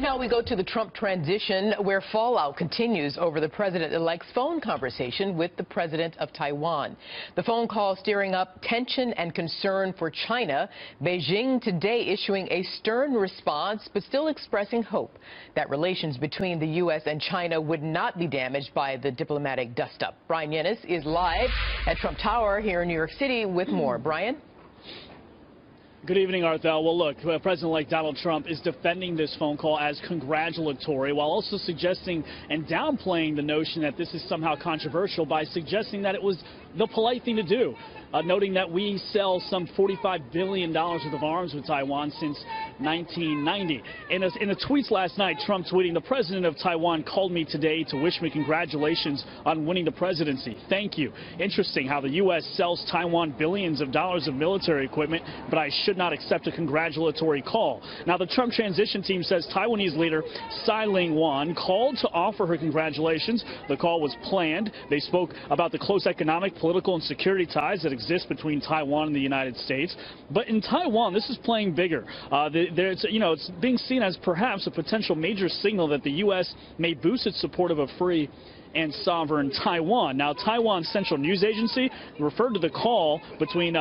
now we go to the Trump transition, where fallout continues over the president-elect's phone conversation with the president of Taiwan. The phone call stirring up tension and concern for China. Beijing today issuing a stern response, but still expressing hope that relations between the U.S. and China would not be damaged by the diplomatic dust-up. Brian Yennis is live at Trump Tower here in New York City with more. Brian? Good evening, Arthel. Well, look, President-elect Donald Trump is defending this phone call as congratulatory, while also suggesting and downplaying the notion that this is somehow controversial by suggesting that it was the polite thing to do, noting that we sell some $45 billion worth of arms with Taiwan since 1990. In the tweets last night, Trump tweeting, "The president of Taiwan called me today to wish me congratulations on winning the presidency. Thank you. Interesting how the U.S. sells Taiwan billions of dollars of military equipment, but I should not accept a congratulatory call." Now, the Trump transition team says Taiwanese leader Tsai Ing-wen called to offer her congratulations. The call was planned. They spoke about the close economic, political, and security ties that exist between Taiwan and the United States. But in Taiwan, this is playing bigger. It's being seen as perhaps a potential major signal that the U.S. may boost its support of a free and sovereign Taiwan. Now, Taiwan's central news agency referred to the call between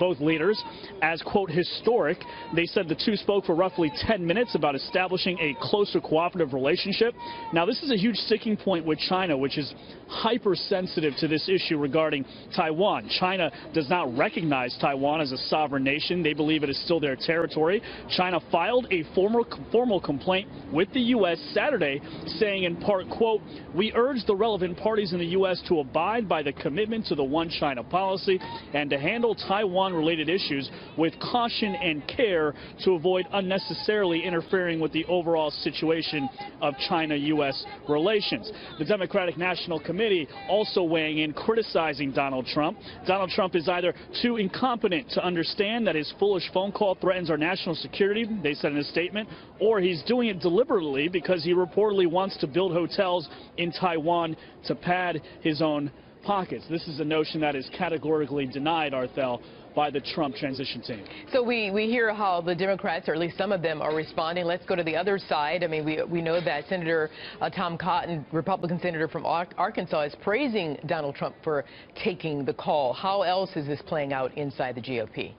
both leaders as, quote, historic. They said the two spoke for roughly 10 minutes about establishing a closer cooperative relationship. Now, this is a huge sticking point with China, which is hypersensitive to this issue regarding Taiwan. China does not recognize Taiwan as a sovereign nation. They believe it is still their territory. China filed a formal complaint with the U.S. Saturday, saying in part, quote, "We urge the relevant parties in the U.S. to abide by the commitment to the One China policy and to handle Taiwan-related issues with caution and care to avoid unnecessarily interfering with the overall situation of China-U.S. relations." The Democratic National Committee also weighing in, criticizing Donald Trump. Donald Trump is either too incompetent to understand that his foolish phone call threatens our national security, they said in a statement, or he's doing it deliberately because he reportedly wants to build hotels in Taiwan to pad his own pockets. This is a notion that is categorically denied, Arthel, by the Trump transition team. So we hear how the Democrats, or at least some of them, are responding. Let's go to the other side. I mean, we know that Senator Tom Cotton, Republican senator from Arkansas, is praising Donald Trump for taking the call. How else is this playing out inside the GOP?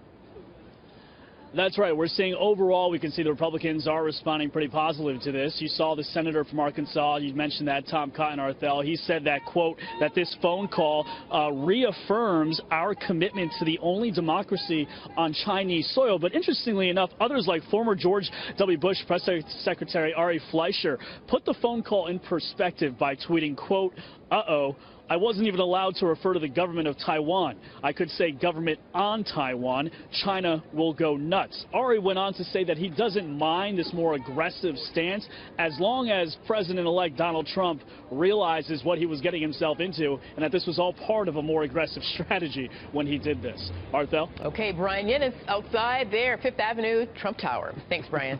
That's right. We're seeing overall, we can see the Republicans are responding pretty positively to this. You saw the senator from Arkansas. You mentioned that, Tom Cotton, Arthel. He said that, quote, that this phone call reaffirms our commitment to the only democracy on Chinese soil. But interestingly enough, others like former George W. Bush Press Secretary Ari Fleischer put the phone call in perspective by tweeting, quote, "Uh-oh, I wasn't even allowed to refer to the government of Taiwan. I could say government on Taiwan. China will go nuts." Ari went on to say that he doesn't mind this more aggressive stance as long as President-elect Donald Trump realizes what he was getting himself into and that this was all part of a more aggressive strategy when he did this. Arthel? Okay, Brian Yennis outside there, Fifth Avenue, Trump Tower. Thanks, Brian.